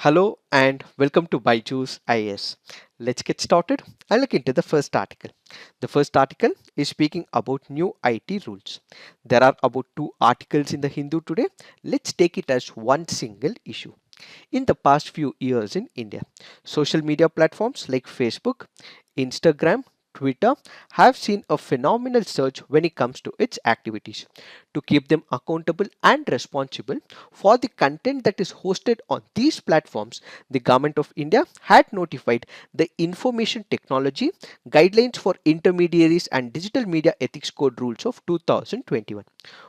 Hello and welcome to Byju's IAS. Let's get started and look into the first article. The first article is speaking about new IT rules. There are about two articles in the Hindu today. Let's take it as one single issue. In the past few years in India, social media platforms like Facebook, Instagram, Twitter have seen a phenomenal surge when it comes to its activities. To keep them accountable and responsible for the content that is hosted on these platforms, the Government of India had notified the Information Technology Guidelines for Intermediaries and Digital Media Ethics Code rules of 2021.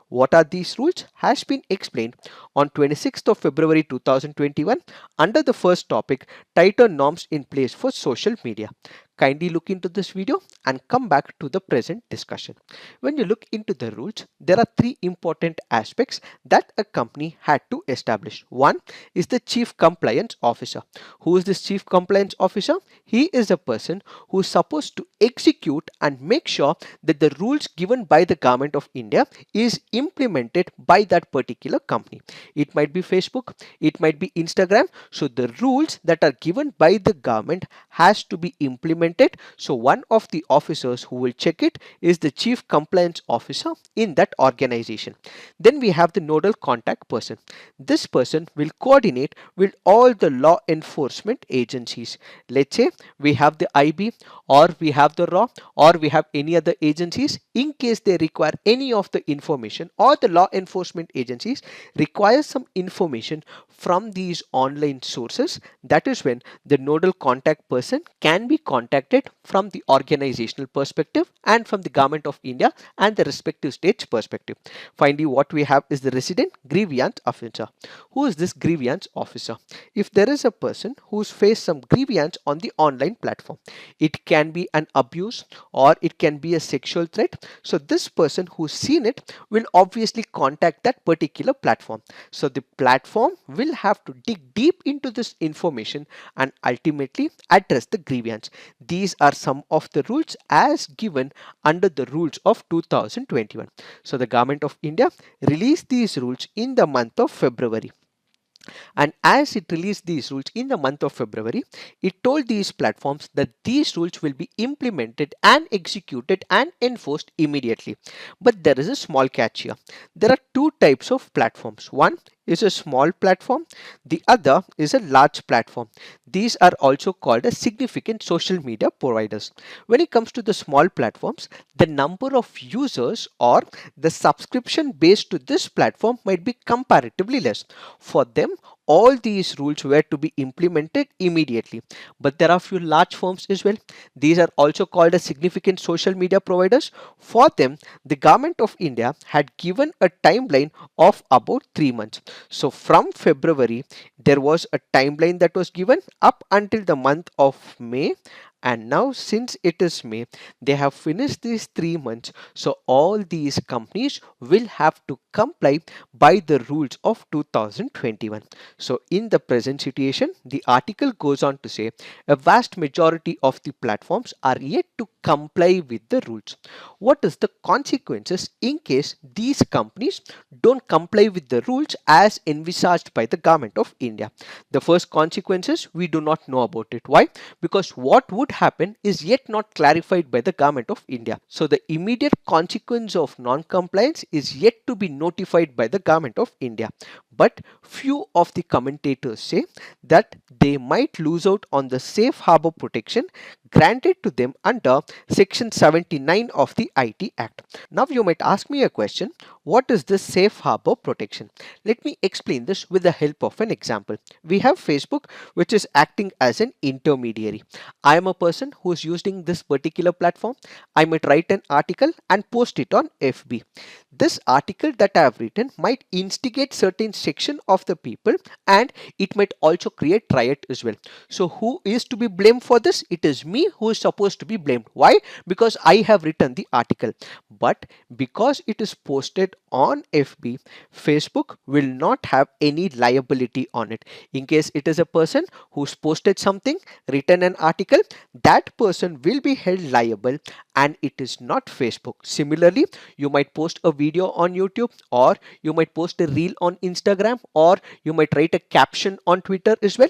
What are these rules has been explained on 26th of February 2021 under the first topic, tighter norms in place for social media. Kindly look into this video and come back to the present discussion. When you look into the rules, there are three important aspects that a company had to establish. One is the Chief Compliance Officer. Who is this Chief Compliance Officer? He is a person who is supposed to execute and make sure that the rules given by the Government of India is implemented by that particular company. It might be Facebook, it might be Instagram. So the rules that are given by the government has to be implemented. So one of the officers who will check it is the Chief Compliance Officer in that organization. Then we have the nodal contact person. This person will coordinate with all the law enforcement agencies. Let's say we have the IB, or we have the RAW, or we have any other agencies. In case they require any of the information, or the law enforcement agencies require some information from these online sources, that is when the nodal contact person can be contacted from the organizational perspective and from the Government of India and the respective states perspective. Finally, what we have is the resident grievance officer. Who is this grievance officer? If there is a person who's faced some grievance on the online platform, it can be an abuse or it can be a sexual threat. So this person who's seen it will obviously contact that particular platform. So the platform will have to dig deep into this information and ultimately address the grievance. These are some of the rules as given under the rules of 2021. So the Government of India released these rules in the month of February. And as it released these rules in the month of February, it told these platforms that these rules will be implemented and executed and enforced immediately. But there is a small catch here. There are two types of platforms. One is a small platform, the other is a large platform. These are also called as significant social media providers. When it comes to the small platforms, the number of users or the subscription based to this platform might be comparatively less. For them, all these rules were to be implemented immediately. But there are few large firms as well. These are also called as significant social media providers. For them, the Government of India had given a timeline of about 3 months. So from February, there was a timeline that was given up until the month of May. And now, since it is May, they have finished these 3 months. So all these companies will have to comply by the rules of 2021. So in the present situation, the article goes on to say a vast majority of the platforms are yet to comply with the rules. What is the consequences in case these companies don't comply with the rules as envisaged by the Government of India? The first consequences we do not know about it. Why? Because what would happen is yet not clarified by the Government of India. So the immediate consequence of non-compliance is yet to be notified by the Government of India. But few of the commentators say that they might lose out on the safe harbor protection granted to them under Section 79 of the IT Act. Now you might ask me a question, what is this safe harbor protection? Let me explain this with the help of an example. We have Facebook, which is acting as an intermediary. I am a person who is using this particular platform. I might write an article and post it on FB. This article that I have written might instigate certain section of the people, and it might also create riot as well. So who is to be blamed for this? It is me who is supposed to be blamed. Why? Because I have written the article. But because it is posted on FB, Facebook will not have any liability on it. In case it is a person who's posted something, written an article, that person will be held liable, and it is not Facebook. Similarly, you might post a video on YouTube or you might post a reel on Instagram, or you might write a caption on Twitter as well.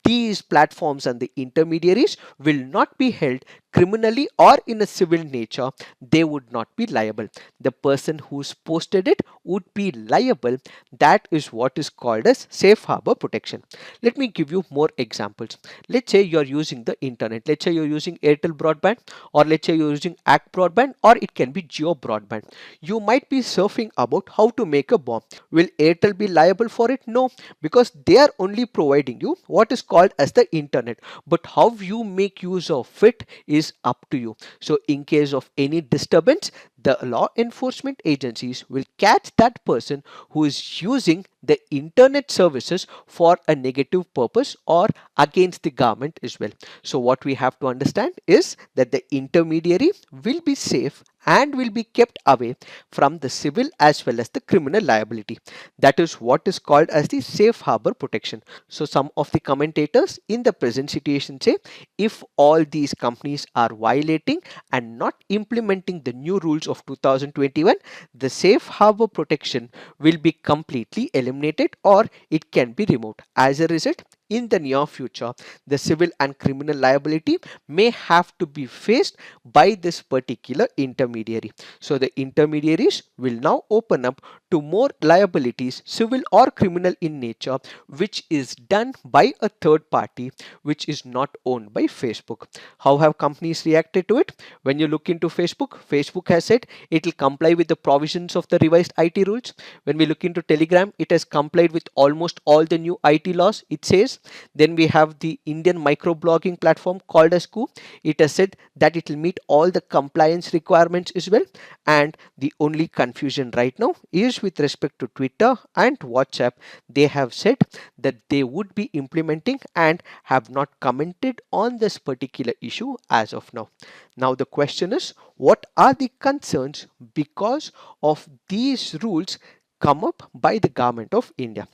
These platforms and the intermediaries will not be held criminally or in a civil nature. They would not be liable. The person who's posted it would be liable. That is what is called as safe harbor protection. Let me give you more examples. Let's say you're using the internet. Let's say you're using Airtel broadband, or let's say you're using AC broadband, or it can be Geo broadband. You might be surfing about how to make a bomb. Will Airtel be liable for it? No, because they are only providing you what is called as the internet. But how you make use of it is up to you. So in case of any disturbance, the law enforcement agencies will catch that person who is using the internet services for a negative purpose or against the government as well. So what we have to understand is that the intermediary will be safe and will be kept away from the civil as well as the criminal liability. That is what is called as the safe harbor protection. So some of the commentators in the present situation say, if all these companies are violating and not implementing the new rules of 2021, the safe harbor protection will be completely eliminated or it can be removed. As a result, in the near future, the civil and criminal liability may have to be faced by this particular intermediary. So the intermediaries will now open up to more liabilities, civil or criminal in nature, which is done by a third party, which is not owned by Facebook. How have companies reacted to it? When you look into Facebook, Facebook has said it will comply with the provisions of the revised IT rules. When we look into Telegram, it has complied with almost all the new IT laws, it says. Then we have the Indian microblogging platform called as Ku. It has said that it will meet all the compliance requirements as well. And the only confusion right now is with respect to Twitter and WhatsApp. They have said that they would be implementing and have not commented on this particular issue as of now. Now the question is, what are the concerns because of these rules come up by the government of India?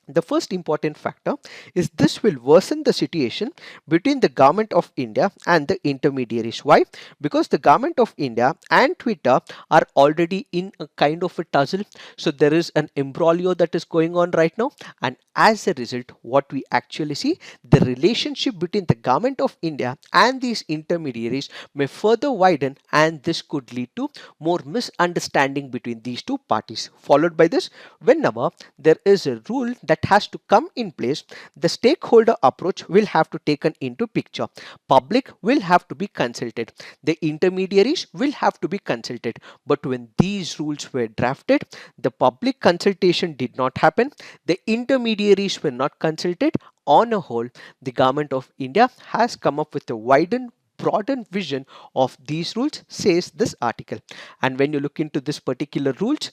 The first important factor is this will worsen the situation between the government of India and the intermediaries. Why? Because the government of India and Twitter are already in a kind of a tussle. So there is an imbroglio that is going on right now. And as a result, what we actually see, the relationship between the government of India and these intermediaries may further widen, and this could lead to more misunderstanding between these two parties. Followed by this, whenever there is a rule that has to come in place, the stakeholder approach will have to taken into picture. Public will have to be consulted. The intermediaries will have to be consulted. But when these rules were drafted, the public consultation did not happen. The intermediaries were not consulted. On a whole, the government of India has come up with a widened broadened vision of these rules, says this article. And when you look into this particular rules,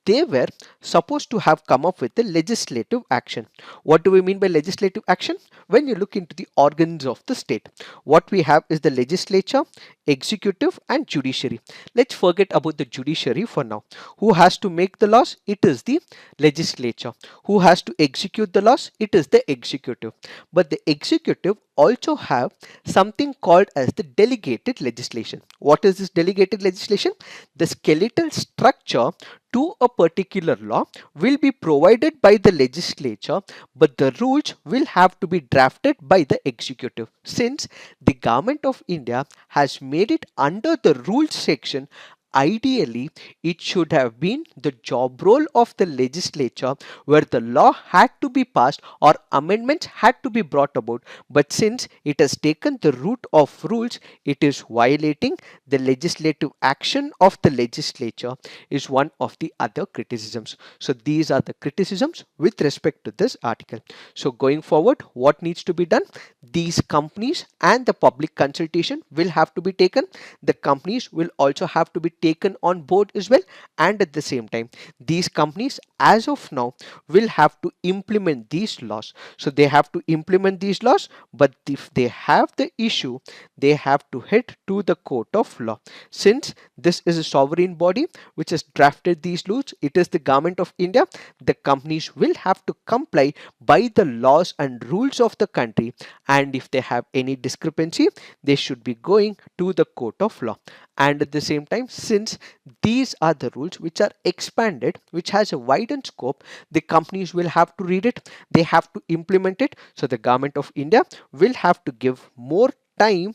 they were supposed to have come up with the legislative action. What do we mean by legislative action? When you look into the organs of the state, what we have is the legislature, executive and judiciary. Let's forget about the judiciary for now. Who has to make the laws? It is the legislature. Who has to execute the laws? It is the executive. But the executive also have something called as the delegated legislation. What is this delegated legislation? The skeletal structure to a particular law will be provided by the legislature, but the rules will have to be drafted by the executive. Since the government of India has made it under the rules section, ideally it should have been the job role of the legislature where the law had to be passed or amendments had to be brought about. But since it has taken the route of rules, it is violating the legislative action of the legislature, is one of the other criticisms. So these are the criticisms with respect to this article. So going forward, what needs to be done? These companies and the public consultation will have to be taken. The companies will also have to be taken on board as well, and at the same time these companies as of now will have to implement these laws. So they have to implement these laws, but if they have the issue, they have to head to the court of law. Since this is a sovereign body which has drafted these laws, it is the government of India, the companies will have to comply by the laws and rules of the country, and if they have any discrepancy, they should be going to the court of law. And at the same time, since these are the rules which are expanded, which has a widened scope, the companies will have to read it, they have to implement it. So the government of India will have to give more time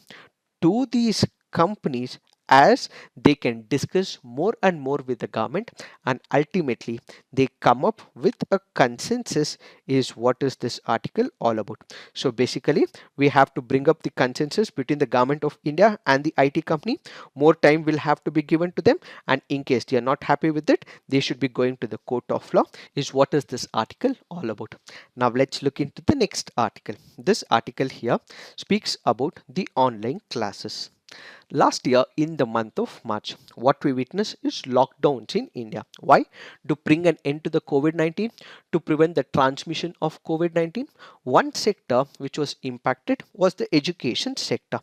to these companies, as they can discuss more and more with the government, and ultimately they come up with a consensus, is what is this article all about. So basically we have to bring up the consensus between the government of India and the IT company. More time will have to be given to them, and in case they are not happy with it, they should be going to the court of law, is what is this article all about. Now let's look into the next article. This article here speaks about the online classes. Last year, in the month of March, what we witnessed is lockdowns in India. Why? To bring an end to the COVID 19, to prevent the transmission of COVID 19. One sector which was impacted was the education sector.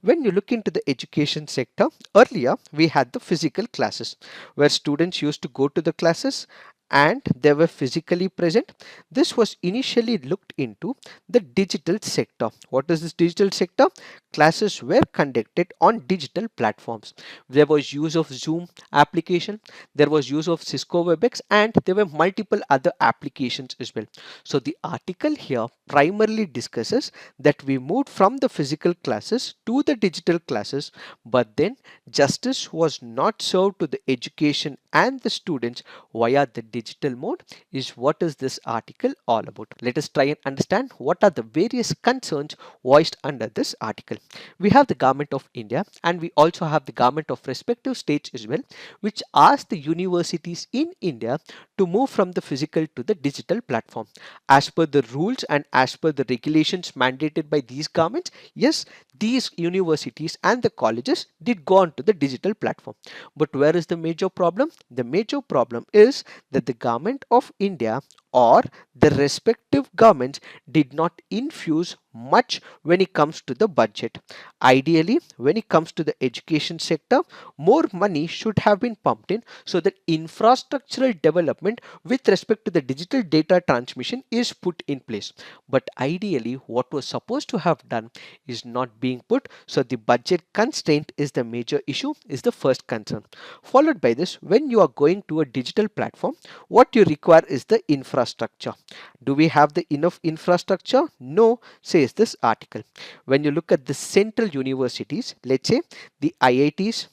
When you look into the education sector, earlier we had the physical classes where students used to go to the classes and they were physically present. This was initially looked into the digital sector. What is this digital sector? Classes were conducted on digital platforms. There was use of Zoom application, there was use of Cisco WebEx, and there were multiple other applications as well. So the article here primarily discusses that we moved from the physical classes to the digital classes, but then justice was not served to the education and the students via the digital mode, is what is this article all about. Let us try and understand what are the various concerns voiced under this article. We have the government of India and we also have the government of respective states as well, which ask the universities in India to move from the physical to the digital platform. As per the rules and as per the regulations mandated by these governments, yes, these universities and the colleges did go on to the digital platform. But where is the major problem? The major problem is that the government of India or the respective governments did not infuse much when it comes to the budget. Ideally, when it comes to the education sector, more money should have been pumped in so that infrastructural development with respect to the digital data transmission is put in place. But ideally, what was supposed to have done is not being put. So the budget constraint is the major issue, is the first concern. Followed by this, when you are going to a digital platform, what you require is the infrastructure. Do we have the enough infrastructure? No, says this article. When you look at the central universities, let's say the IITs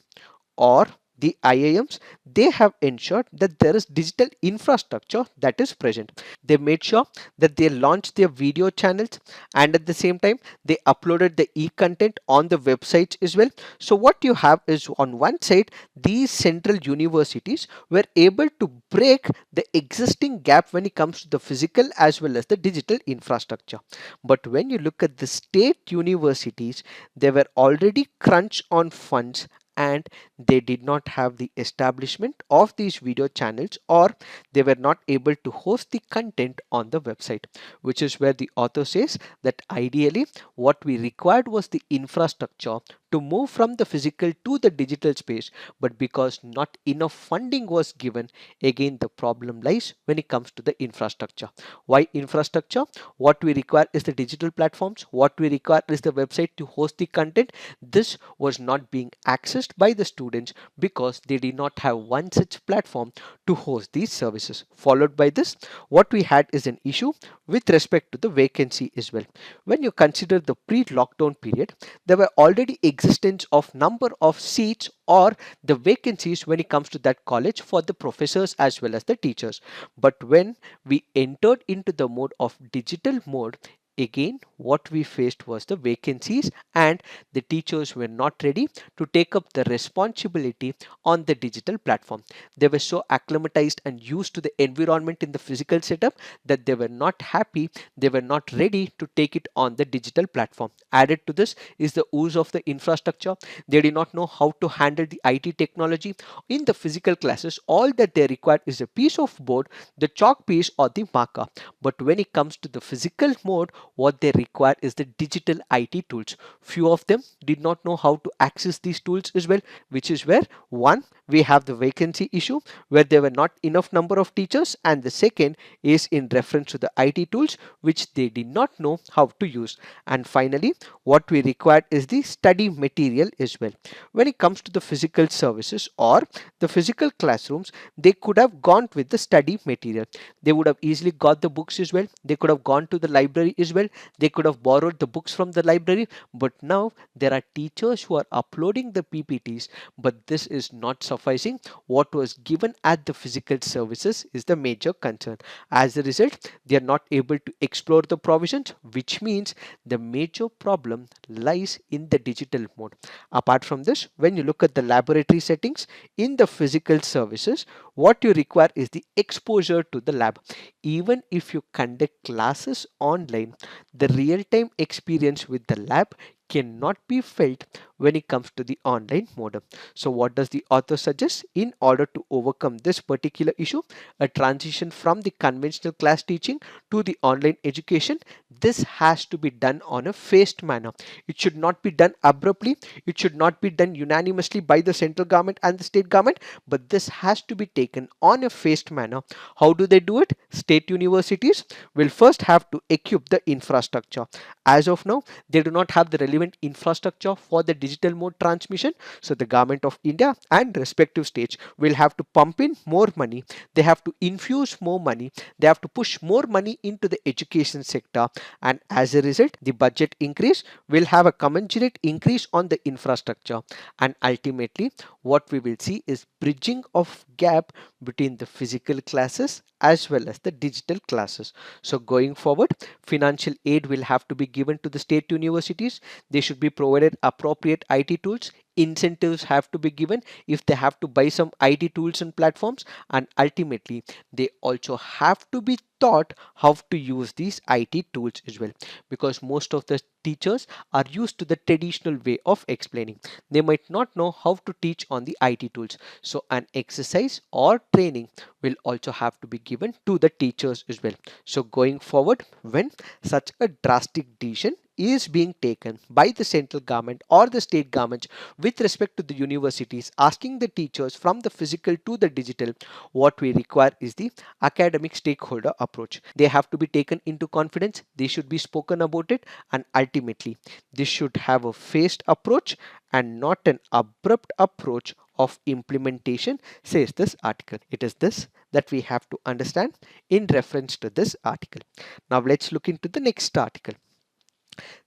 or the IIMs, they have ensured that there is digital infrastructure that is present. They made sure that they launched their video channels, and at the same time they uploaded the e-content on the websites as well. So what you have is, on one side, these central universities were able to break the existing gap when it comes to the physical as well as the digital infrastructure. But when you look at the state universities, they were already crunched on funds and they did not have the establishment of these video channels, or they were not able to host the content on the website, which is where the author says that ideally what we required was the infrastructure to move from the physical to the digital space, but because not enough funding was given, again the problem lies when it comes to the infrastructure. Why infrastructure? What we require is the digital platforms, what we require is the website to host the content. This was not being accessed by the students because they did not have one such platform to host these services. Followed by this, what we had is an issue with respect to the vacancy as well. When you consider the pre-lockdown period, there were already existence of number of seats or the vacancies when it comes to that college for the professors as well as the teachers. But when we entered into the mode of digital mode, again what we faced was the vacancies, and the teachers were not ready to take up the responsibility on the digital platform. They were so acclimatized and used to the environment in the physical setup that they were not happy, they were not ready to take it on the digital platform. Added to this is the use of the infrastructure. They did not know how to handle the IT technology. In the physical classes, all that they required is a piece of board, the chalk piece or the marker. But when it comes to the physical mode, what they require is the digital IT tools. Few of them did not know how to access these tools as well, which is where one, we have the vacancy issue where there were not enough number of teachers, and the second is in reference to the IT tools which they did not know how to use. And finally, what we required is the study material as well. When it comes to the physical services or the physical classrooms, they could have gone with the study material. They would have easily got the books as well. They could have gone to the library as well. They could have borrowed the books from the library. But now there are teachers who are uploading the PPTs, but this is not sufficing. What was given at the physical services is the major concern. As a result, they are not able to explore the provisions, which means the major problem lies in the digital mode. Apart from this, when you look at the laboratory settings in the physical services, what you require is the exposure to the lab. Even if you conduct classes online, the real-time experience with the lab cannot be felt when it comes to the online modem. So what does the author suggest? In order to overcome this particular issue, a transition from the conventional class teaching to the online education, this has to be done on a phased manner. It should not be done abruptly. It should not be done unanimously by the central government and the state government, but this has to be taken on a phased manner. How do they do it? State universities will first have to equip the infrastructure. As of now, they do not have the relevant infrastructure for the digital mode transmission. So the government of India and respective states will have to pump in more money. They have to infuse more money. They have to push more money into the education sector. And as a result, the budget increase will have a commensurate increase on the infrastructure. And ultimately, what we will see is bridging of gap between the physical classes as well as the digital classes. So going forward, financial aid will have to be given to the state universities. They should be provided appropriate IT tools. Incentives have to be given if they have to buy some IT tools and platforms, and ultimately they also have to be taught how to use these IT tools as well, because most of the teachers are used to the traditional way of explaining. They might not know how to teach on the IT tools. So an exercise or training will also have to be given to the teachers as well. So going forward, when such a drastic decision is being taken by the central government or the state government with respect to the universities asking the teachers from the physical to the digital, what we require is the academic stakeholder approach. They have to be taken into confidence. They should be spoken about it, and ultimately this should have a phased approach and not an abrupt approach of implementation, says this article. It is this that we have to understand in reference to this article. Now let's look into the next article.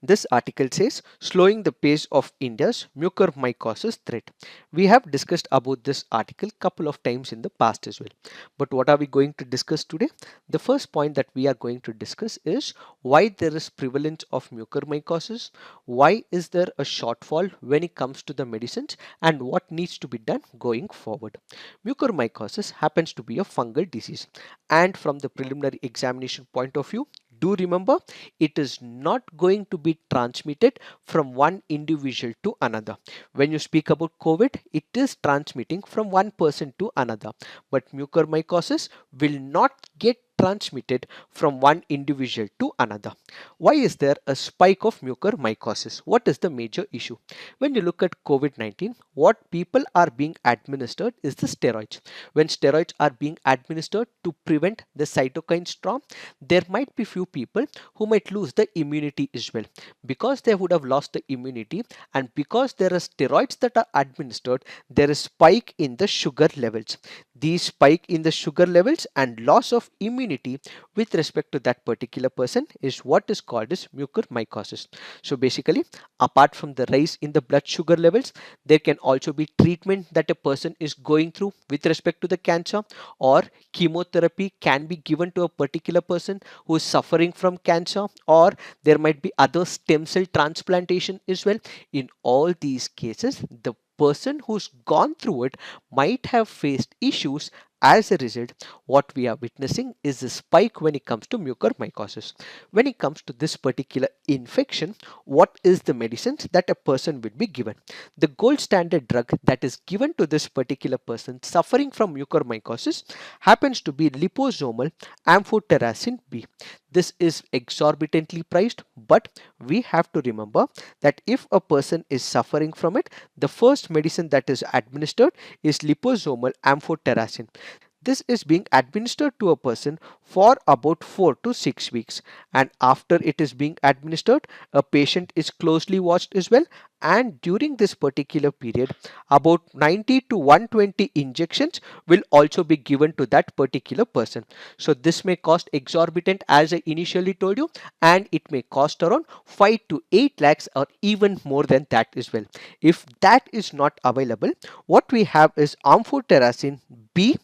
This article says slowing the pace of India's mucormycosis threat. We have discussed about this article couple of times in the past as well. But what are we going to discuss today? The first point that we are going to discuss is why there is prevalence of mucormycosis, why is there a shortfall when it comes to the medicines, and what needs to be done going forward. Mucormycosis happens to be a fungal disease, and from the preliminary examination point of view, do remember, it is not going to be transmitted from one individual to another. When you speak about COVID, it is transmitting from one person to another, but mucormycosis will not get transmitted from one individual to another. Why is there a spike of mucormycosis? What is the major issue? When you look at COVID-19, what people are being administered is the steroids. When steroids are being administered to prevent the cytokine storm, there might be few people who might lose the immunity as well. Because they would have lost the immunity, and because there are steroids that are administered, there is spike in the sugar levels. These spike in the sugar levels and loss of immunity with respect to that particular person is what is called as mucormycosis. So basically, apart from the rise in the blood sugar levels, there can also be treatment that a person is going through with respect to the cancer, or chemotherapy can be given to a particular person who is suffering from cancer, or there might be other stem cell transplantation as well. In all these cases, the person who's gone through it might have faced issues. As a result, what we are witnessing is a spike when it comes to mucormycosis. When it comes to this particular infection, what is the medicines that a person will be given? The gold standard drug that is given to this particular person suffering from mucormycosis happens to be liposomal amphotericin B. This is exorbitantly priced, but we have to remember that if a person is suffering from it, the first medicine that is administered is liposomal amphotericin. This is being administered to a person for about 4 to 6 weeks, and after it is being administered, a patient is closely watched as well, and during this particular period about 90 to 120 injections will also be given to that particular person. So this may cost exorbitant, as I initially told you, and it may cost around 5 to 8 lakhs or even more than that as well. If that is not available, what we have is amphotericin B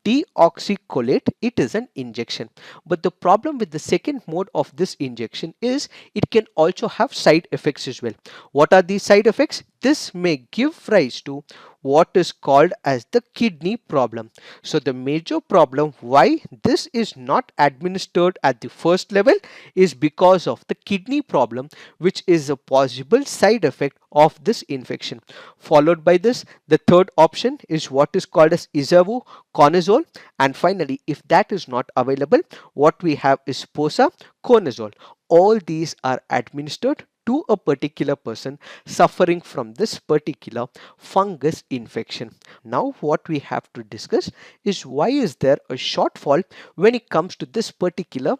deoxycholate. It is an injection, but the problem with the second mode of this injection is it can also have side effects as well. What are these side effects? This may give rise to what is called as the kidney problem. So the major problem why this is not administered at the first level is because of the kidney problem, which is a possible side effect of this infection. Followed by this, the third option is what is called as isavuconazole, and finally, if that is not available, what we have is posaconazole. All these are administered to a particular person suffering from this particular fungus infection. Now what we have to discuss is why is there a shortfall when it comes to this particular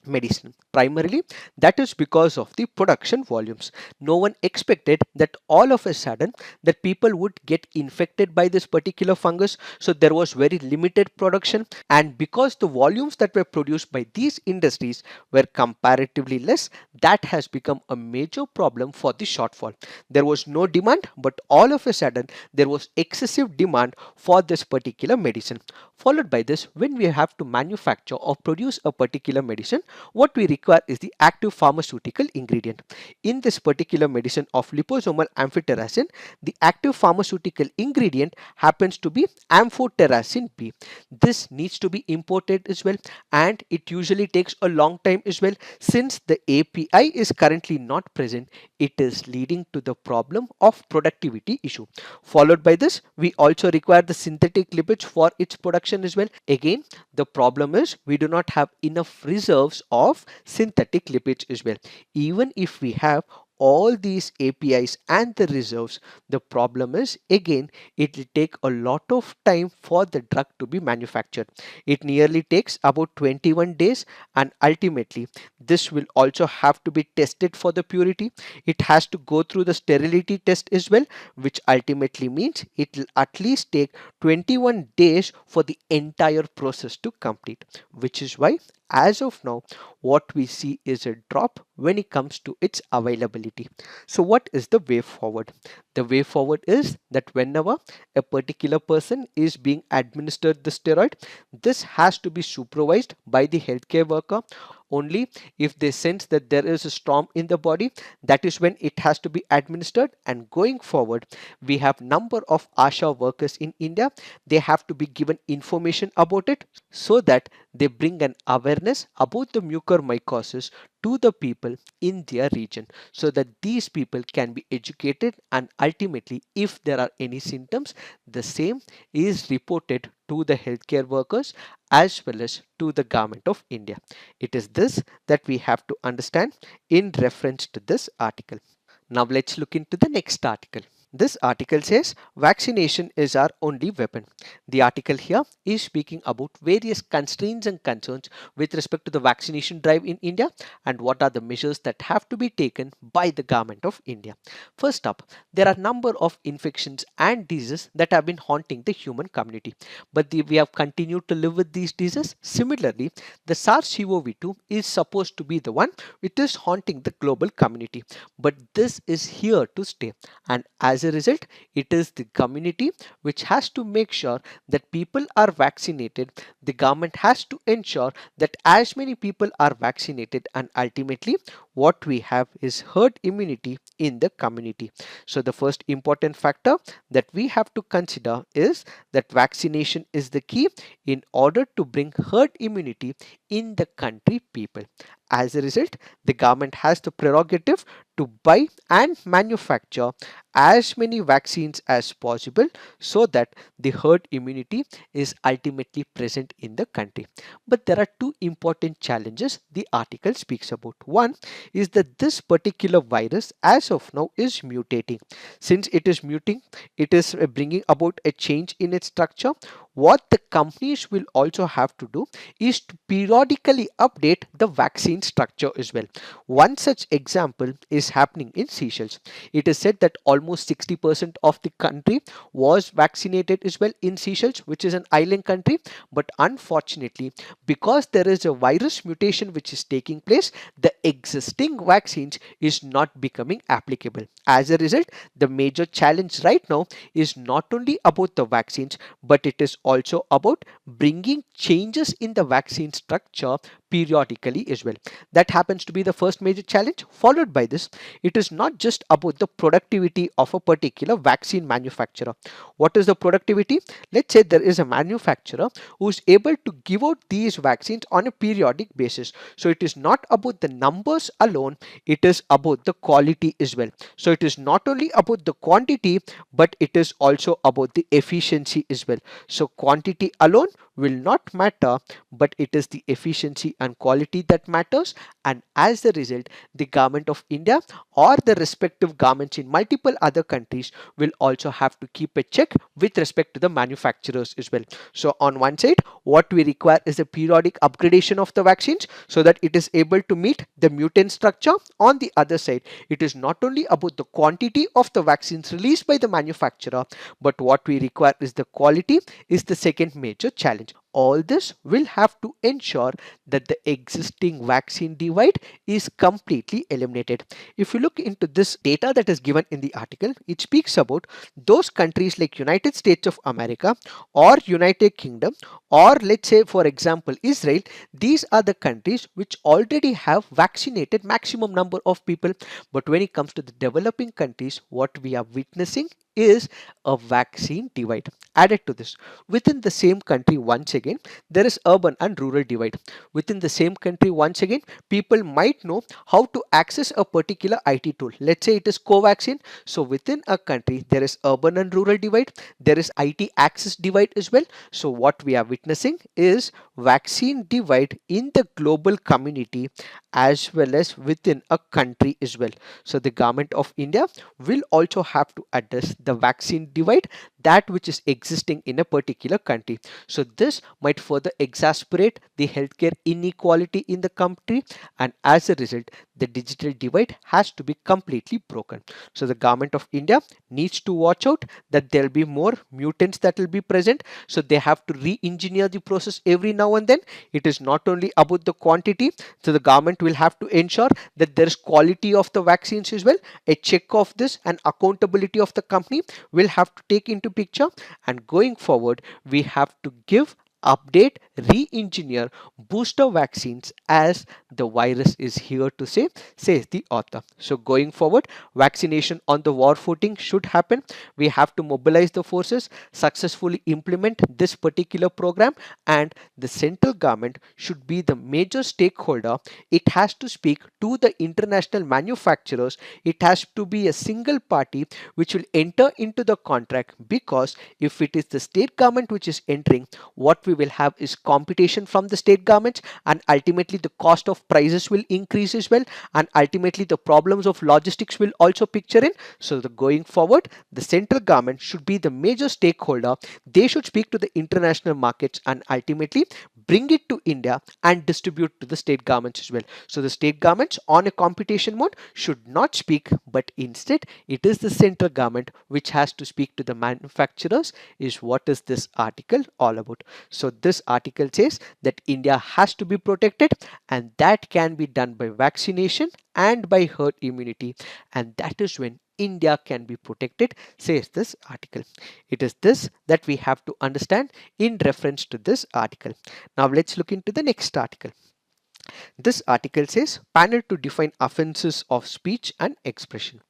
medicine. Primarily, that is because of the production volumes. No one expected that all of a sudden that people would get infected by this particular fungus, so there was very limited production, and because the volumes that were produced by these industries were comparatively less, that has become a major problem for the shortfall. There was no demand, but all of a sudden there was excessive demand for this particular medicine. Followed by this, when we have to manufacture or produce a particular medicine, what we require is the active pharmaceutical ingredient. In this particular medicine of liposomal amphotericin, the active pharmaceutical ingredient happens to be amphotericin B. This needs to be imported as well, and it usually takes a long time as well. Since the API is currently not present, it is leading to the problem of productivity issue. Followed by this, we also require the synthetic lipids for its production as well. Again, the problem is we do not have enough reserves of synthetic lipids as well. Even if we have all these APIs and the reserves, the problem is again it will take a lot of time for the drug to be manufactured. It nearly takes about 21 days, and ultimately this will also have to be tested for the purity. It has to go through the sterility test as well, which ultimately means it will at least take 21 days for the entire process to complete, which is why as of now what we see is a drop when it comes to its availability. So what is the way forward? The way forward is that whenever a particular person is being administered the steroid, this has to be supervised by the healthcare worker. Only if they sense that there is a storm in the body, that is when it has to be administered. And going forward, we have number of ASHA workers in India. They have to be given information about it so that they bring an awareness about the mucormycosis to the people in their region, so that these people can be educated, and ultimately if there are any symptoms, the same is reported to the healthcare workers as well as to the government of India. It is this that we have to understand in reference to this article. Now let's look into the next article. This article says vaccination is our only weapon. The article here is speaking about various constraints and concerns with respect to the vaccination drive in India and what are the measures that have to be taken by the government of India. First up, there are number of infections and diseases that have been haunting the human community, but we have continued to live with these diseases. Similarly, the SARS-CoV-2 is supposed to be the one which is haunting the global community, but this is here to stay, and as a result, it is the community which has to make sure that people are vaccinated. The government has to ensure that as many people are vaccinated, and ultimately what we have is herd immunity in the community. So the first important factor that we have to consider is that vaccination is the key in order to bring herd immunity in the country people. As a result, the government has the prerogative to buy and manufacture as many vaccines as possible so that the herd immunity is ultimately present in the country. But there are two important challenges the article speaks about. One is that this particular virus as of now is mutating. Since it is muting, it is bringing about a change in its structure. What the companies will also have to do is to periodically update the vaccine structure as well. One such example is happening in Seychelles. It is said that almost 60% of the country was vaccinated as well in Seychelles, which is an island country. But unfortunately, because there is a virus mutation which is taking place, the existing vaccines is not becoming applicable. As a result, the major challenge right now is not only about the vaccines, but it is also about bringing changes in the vaccine structure periodically as well. That happens to be the first major challenge. Followed by this, it is not just about the productivity of a particular vaccine manufacturer. What is the productivity? Let's say there is a manufacturer who is able to give out these vaccines on a periodic basis. So it is not about the numbers alone, it is about the quality as well. So it is not only about the quantity, but it is also about the efficiency as well. So quantity alone will not matter, but it is the efficiency and quality that matters. And as a result, the government of India or the respective governments in multiple other countries will also have to keep a check with respect to the manufacturers as well. So on one side, what we require is a periodic upgradation of the vaccines so that it is able to meet the mutant structure. On the other side, it is not only about the quantity of the vaccines released by the manufacturer, but what we require is the quality is the second major challenge. All this will have to ensure that the existing vaccine divide is completely eliminated. If you look into this data that is given in the article, it speaks about those countries like United States of America or United Kingdom, or let's say for example Israel. These are the countries which already have vaccinated maximum number of people. But when it comes to the developing countries, what we are witnessing is a vaccine divide. Added to this, within the same country, once again, there is urban and rural divide. Within the same country, once again, people might know how to access a particular IT tool. Let's say it is Covaxin. So within a country, there is urban and rural divide. There is IT access divide as well. So what we are witnessing is vaccine divide in the global community as well as within a country as well. So the government of India will also have to address the vaccine divide, that which is existing in a particular country. So this might further exacerbate the healthcare inequality in the country, and as a result, the digital divide has to be completely broken. So the government of India needs to watch out that there will be more mutants that will be present. So they have to re-engineer the process every now and then. It is not only about the quantity. So the government will have to ensure that there is quality of the vaccines as well. A check of this and accountability of the company will have to take into picture. And going forward, we have to give, update, re-engineer booster vaccines as the virus is here to stay, says the author. So going forward, vaccination on the war footing should happen. We have to mobilize the forces, successfully implement this particular program, and the central government should be the major stakeholder. It has to speak to the international manufacturers. It has to be a single party which will enter into the contract, because if it is the state government which is entering, what we will have is competition from the state governments, and ultimately the cost of prices will increase as well, and ultimately the problems of logistics will also picture in. So the going forward, the central government should be the major stakeholder. They should speak to the international markets and ultimately bring it to India and distribute to the state governments as well. So the state governments on a competition mode should not speak, but instead it is the central government which has to speak to the manufacturers, is what is this article all about. So this article says that India has to be protected, and that can be done by vaccination and by herd immunity, and that is when India can be protected, says this article. It is this that we have to understand in reference to this article. Now let's look into the next article. This article says panel to define offences of speech and expression.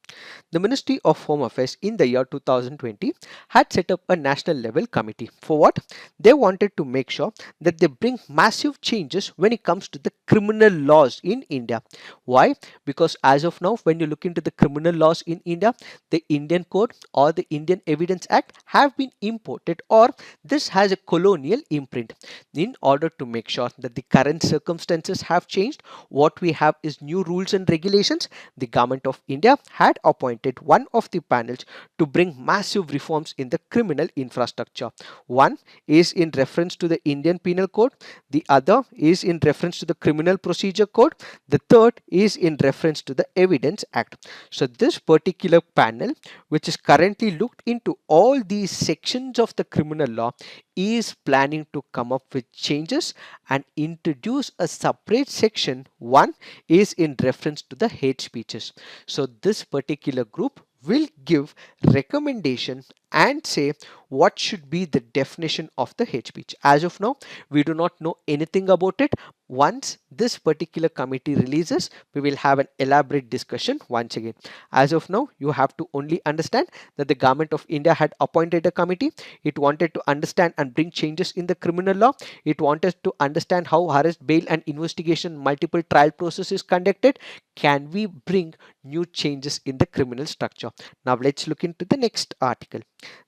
The Ministry of Home Affairs in the year 2020 had set up a national level committee. For what? They wanted to make sure that they bring massive changes when it comes to the criminal laws in India. Why? Because as of now, when you look into the criminal laws in India, the Indian Code or the Indian Evidence Act have been imported, or this has a colonial imprint. In order to make sure that the current circumstances have changed, what we have is new rules and regulations. The government of India had appointed one of the panels to bring massive reforms in the criminal infrastructure. One is in reference to the Indian Penal Code, the other is in reference to the Criminal Procedure Code, the third is in reference to the Evidence Act. So this particular panel, which is currently looked into all these sections of the criminal law, is planning to come up with changes and introduce a separate section. One is in reference to the hate speeches. So this particular group will give recommendation and say what should be the definition of the hate speech. As of now, we do not know anything about it. Once this particular committee releases, we will have an elaborate discussion once again. As of now, you have to only understand that the government of India had appointed a committee. It wanted to understand and bring changes in the criminal law. It wanted to understand how arrest, bail and investigation multiple trial process is conducted. Can we bring new changes in the criminal structure? Now let's look into the next article.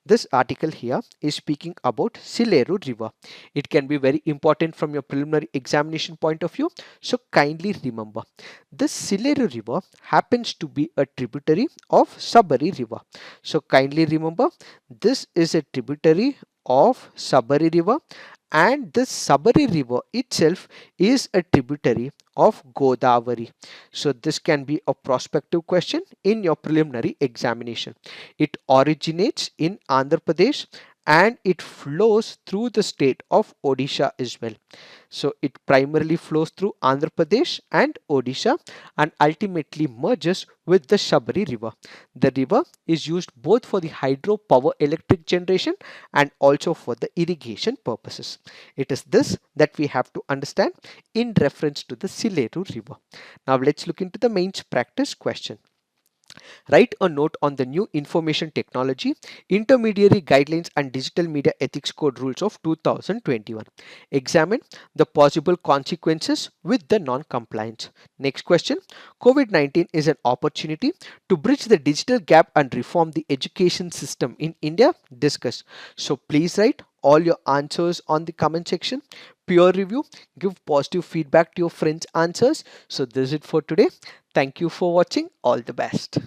This article here is speaking about Sileru River. It can be very important from your preliminary examination point of view. So kindly remember, this Sileru River happens to be a tributary of Sabari River. So kindly remember, this is a tributary of Sabari River, and this Sabari River itself is a tributary of Godavari. So this can be a prospective question in your preliminary examination. It originates in Andhra Pradesh and it flows through the state of Odisha as well. So it primarily flows through Andhra Pradesh and Odisha and ultimately merges with the Shabari River. The river is used both for the hydropower electric generation and also for the irrigation purposes. It is this that we have to understand in reference to the Sileru River. Now let's look into the mains practice question. Write a note on the new information technology, intermediary guidelines and digital media ethics code rules of 2021. Examine the possible consequences with the non-compliance. Next question. COVID-19 is an opportunity to bridge the digital gap and reform the education system in India. Discuss. So please write all your answers on the comment section. Peer review, give positive feedback to your friends' answers. So this is it for today. Thank you for watching. All the best.